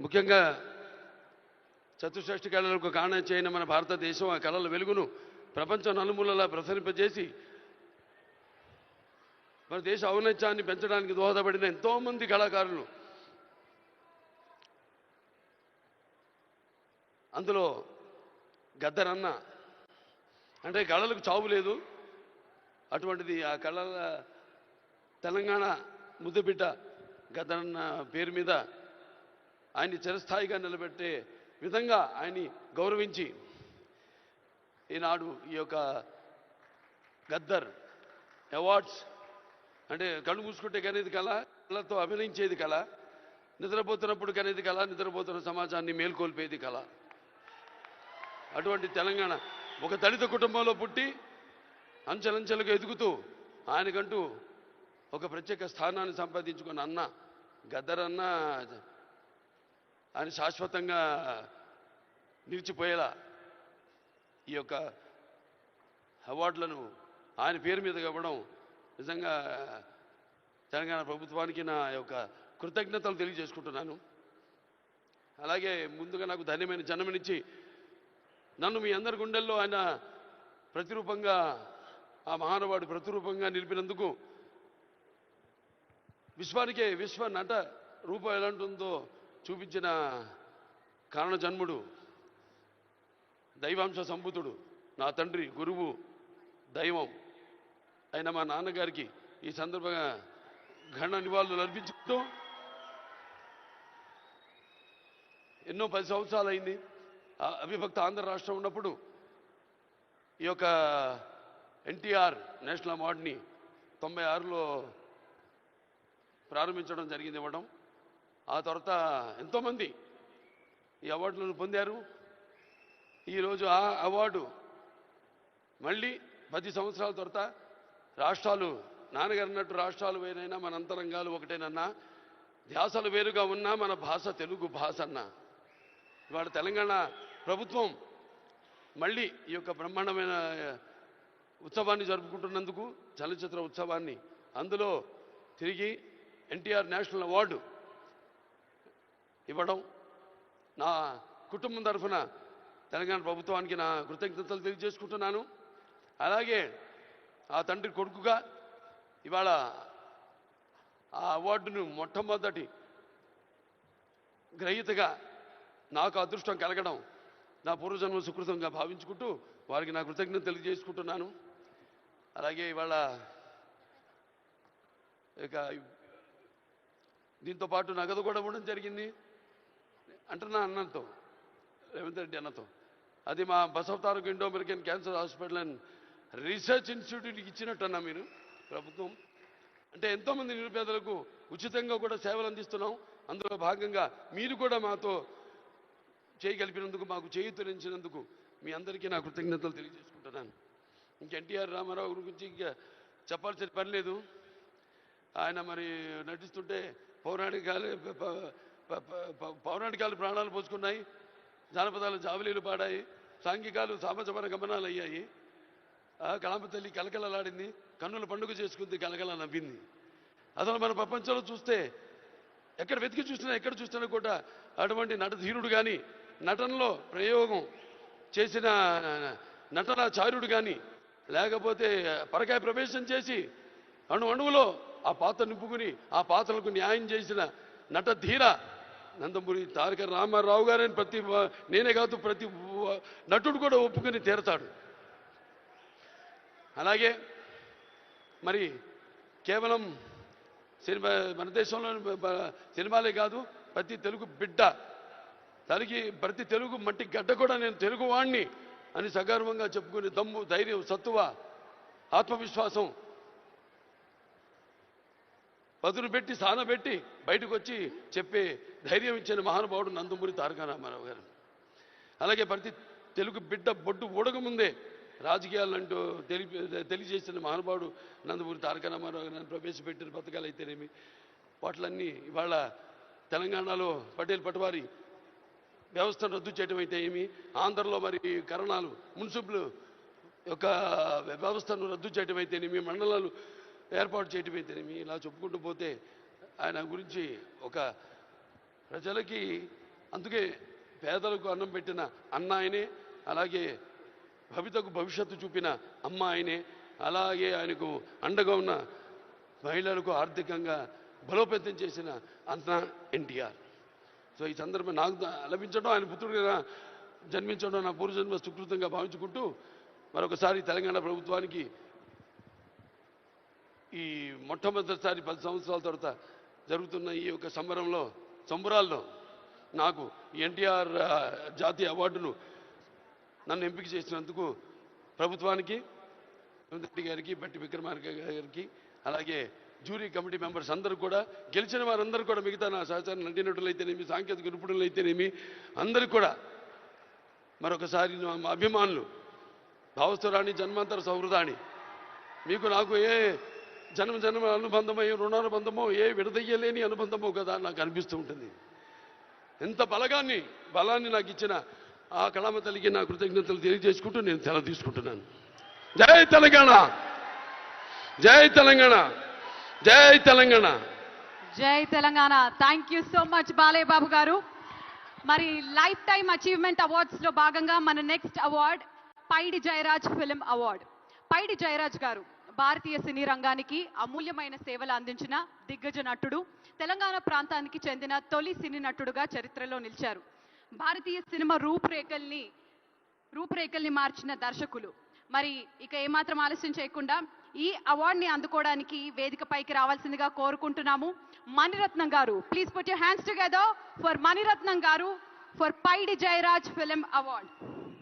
ముఖ్యంగా చతుషష్టి కళలకు కారణం చేయని మన భారతదేశం ఆ కళల వెలుగును ప్రపంచం నలుమూలలా ప్రసరింపజేసి మన దేశ ఔన్నత్యాన్ని పెంచడానికి దోహదపడిన ఎంతోమంది కళాకారులు, అందులో గద్దరన్న అంటే కళలకు చావు లేదు. అటువంటిది ఆ కళల తెలంగాణ ముద్దుబిడ్డ గద్దరన్న పేరు మీద ఆయన్ని చిరస్థాయిగా నిలబెట్టే విధంగా ఆయన్ని గౌరవించి ఈనాడు ఈ యొక్క గద్దర్ అవార్డ్స్ అంటే కళ్ళు మూసుకుంటే కనేది కళ, కళతో అభినయించేది కళ, నిద్రపోతున్నప్పుడు కనేది కళ, నిద్రపోతున్న సమాజాన్ని మేల్కొల్పేది కళ. అటువంటి తెలంగాణ ఒక దళిత కుటుంబంలో పుట్టి అంచెలంచెలుగా ఎదుగుతూ ఆయనకంటూ ఒక ప్రత్యేక స్థానాన్ని సంపాదించుకున్న అన్న గద్దరన్న ఆయన శాశ్వతంగా నిలిచిపోయేలా ఈ యొక్క అవార్డులను ఆయన పేరు మీద ఇవ్వడం నిజంగా తెలంగాణ ప్రభుత్వానికి నా యొక్క కృతజ్ఞతలు తెలియజేసుకుంటున్నాను. అలాగే ముందుగా నాకు ధన్యమైన జన్మనిచ్చి నన్ను మీ అందరి గుండెల్లో ఆయన ప్రతిరూపంగా, ఆ మహానుభావుడు ప్రతిరూపంగా నిలిపినందుకు, విశ్వానికే విశ్వ నట రూపం ఎలాంటిందో చూపించిన కారణ జన్ముడు, దైవాంశ సంభూతుడు, నా తండ్రి, గురువు, దైవం అయిన మా నాన్నగారికి ఈ సందర్భంగా ఘన నివాళులు అర్పించుకుంటూ, ఎన్నో 10 సంవత్సరాలు అయింది అవిభక్త ఆంధ్ర రాష్ట్రం ఉన్నప్పుడు ఈ యొక్క ఎన్టీఆర్ నేషనల్ అవార్డుని 96లో ప్రారంభించడం జరిగింది, ఇవ్వడం. ఆ తర్వాత ఎంతోమంది ఈ అవార్డులను పొందారు. ఈరోజు ఆ అవార్డు మళ్ళీ 10 సంవత్సరాల తర్వాత రాష్ట్రాలు, నాన్నగారు అన్నట్టు రాష్ట్రాలు వేరైనా మన అంతరంగాలు ఒకటేనన్నా, ధ్యాసలు వేరుగా ఉన్నా మన భాష తెలుగు భాష అన్నా. ఇవాళ తెలంగాణ ప్రభుత్వం మళ్ళీ ఈ యొక్క బ్రహ్మాండమైన ఉత్సవాన్ని జరుపుకుంటున్నందుకు, చలనచిత్ర ఉత్సవాన్ని, అందులో తిరిగి ఎన్టీఆర్ నేషనల్ అవార్డు ఇవ్వడం, నా కుటుంబం తరఫున తెలంగాణ ప్రభుత్వానికి నా కృతజ్ఞతలు తెలియజేసుకుంటున్నాను. అలాగే ఆ తండ్రి కొడుకుగా ఇవాళ ఆ అవార్డును మొట్టమొదటి గ్రహీతగా నాకు అదృష్టం కలగడం నా పూర్వజన్మ సుకృతంగా భావించుకుంటూ వారికి నా కృతజ్ఞత తెలియజేసుకుంటున్నాను. అలాగే ఇవాళ ఇక దీంతో పాటు నగదు కూడా ఇవ్వడం జరిగింది అంటున్నా అన్నతో, రేవంత్ రెడ్డి అన్నతో. అది మా Basavatharaka Indo American cancer hospital and research ఇన్స్టిట్యూట్కి ఇచ్చినట్టు అన్నా మీరు ప్రభుత్వం. అంటే ఎంతోమంది నిరుపేదలకు ఉచితంగా కూడా సేవలు అందిస్తున్నాం. అందులో భాగంగా మీరు కూడా మాతో చేయగలిపినందుకు, మాకు చేయూతనించినందుకు మీ అందరికీ నా కృతజ్ఞతలు తెలియజేసుకుంటున్నాను. ఇంక ఎన్టీఆర్ రామారావు గురించి ఇంకా చెప్పాల్సిన పని లేదు. ఆయన మరి నటిస్తుంటే పౌరాణికాలు ప్రాణాలు పోసుకున్నాయి, జానపదాలు జావలీలు పాడాయి, సాంఘికాలు సామజమన గమనాలు అయ్యాయి. కళామ తల్లి కలకలలాడింది, కన్నుల పండుగ చేసుకుంది, కలకల నవ్వింది. అసలు మన ప్రపంచంలో చూస్తే ఎక్కడ వెతికి చూసినా, ఎక్కడ చూసినా కూడా అటువంటి నటధీరుడు కానీ, నటనలో ప్రయోగం చేసిన నటనాచార్యుడు కానీ, లేకపోతే పరకాయ ప్రవేశం చేసి అణువులో ఆ పాత్ర నింపుకుని ఆ పాత్రలకు న్యాయం చేసిన నటధీర నందమూరి తారక రామారావు గారని నేనే కాదు ప్రతి నటుడు కూడా ఒప్పుకొని తీరతాడు. అలాగే మరి కేవలం సినిమా, మన దేశంలో సినిమాలే కాదు, ప్రతి తెలుగు బిడ్డ, ప్రతి తెలుగు మట్టి గడ్డ కూడా నేను తెలుగువాణ్ణి అని సగర్వంగా చెప్పుకుని దమ్ము, ధైర్యం, సత్తువ, ఆత్మవిశ్వాసం పదును పెట్టి సానబెట్టి బయటకు వచ్చి చెప్పే ధైర్యం ఇచ్చిన మహానుభావుడు నందమూరి తారక రామారావు గారు. అలాగే ప్రతి తెలుగు బిడ్డ బొడ్డు ఊడకముందే రాజకీయాలంటూ తెలియజేసిన మహానుభావుడు నందమూరి తారక రామారావు గారిని ప్రవేశపెట్టిన పథకాలు అయితేనేమి, వాటిలన్నీ ఇవాళ తెలంగాణలో పటేల్ పటవారి వ్యవస్థను రద్దు చేయడం అయితే ఏమి, ఆంధ్రలో మరి కరణాలు మున్సిపల్ యొక్క వ్యవస్థను రద్దు చేయడం అయితేనేమి, మండలాలు ఏర్పాటు చేయడం అయితేనేమి, ఇలా చెప్పుకుంటూ పోతే ఆయన గురించి ఒక ప్రజలకి అందుకే పేదలకు అన్నం పెట్టిన అన్న ఆయనే, అలాగే భవితకు భవిష్యత్తు చూపిన అమ్మ ఆయనే, అలాగే ఆయనకు అండగా ఉన్న మహిళలకు ఆర్థికంగా బలోపేతం చేసిన అన్న ఎన్టీఆర్. సో ఈ సందర్భం నాకు లభించడం, ఆయన పుత్రుడిగా జన్మించడం నా పూర్వజన్మ సుకృతంగా భావించుకుంటూ మరొకసారి తెలంగాణ ప్రభుత్వానికి ఈ మొట్టమొదటిసారి 10 సంవత్సరాల తర్వాత జరుగుతున్న ఈ యొక్క సంబరాల్లో నాకు ఎన్టీఆర్ జాతీయ అవార్డును నన్ను ఎంపిక చేసినందుకు ప్రభుత్వానికి, రెడ్డి గారికి, బట్టి విక్రమార్క గారికి, అలాగే జ్యూరీ కమిటీ మెంబర్స్ అందరూ కూడా, గెలిచిన వారందరూ కూడా, మిగతా నా సహచార నటీనటులైతేనేమి, సాంకేతిక నిపుణులైతేనేమి అందరికీ కూడా మరొకసారి మా అభిమానులు, భావస్థురాణి జన్మాంతర సౌహృదాన్ని, మీకు నాకు ఏ జన్మ అనుబంధమో, ఏ రుణానుబంధమో, ఏ విడదయ్యలేని అనుబంధమో కదా నాకు అనిపిస్తూ ఉంటుంది. ఎంత బలాన్ని నాకు ఇచ్చిన ఆ కళామ తల్లికి నా కృతజ్ఞతలు తెలియజేసుకుంటూ నేను సెలవు తీసుకుంటున్నాను. జై తెలంగాణ, జై తెలంగాణ, జై తెలంగాణ, జై Telangana. Thank you so much Balayya Babu garu. మరి లైఫ్ టైమ్ అచీవ్మెంట్ అవార్డ్స్ లో భాగంగా మన next award Paidi Jayaraj film award. Paidi Jayaraj garu భారతీయ సినీ రంగానికి అమూల్యమైన సేవలు అందించిన దిగ్గజ నటుడు, తెలంగాణ ప్రాంతానికి చెందిన తొలి సినీ నటుడుగా చరిత్రలో నిలిచారు. భారతీయ సినిమా రూపురేఖల్ని మార్చిన దర్శకులు. మరి ఇక ఏమాత్రం ఆలస్యం చేయకుండా ఈ అవార్డుని అందుకోవడానికి వేదికపైకి రావాల్సిందిగా కోరుకుంటున్నాము. Mani Ratnam garu, please put your hands together for Mani Ratnam garu for Paidi Jayaraj film award.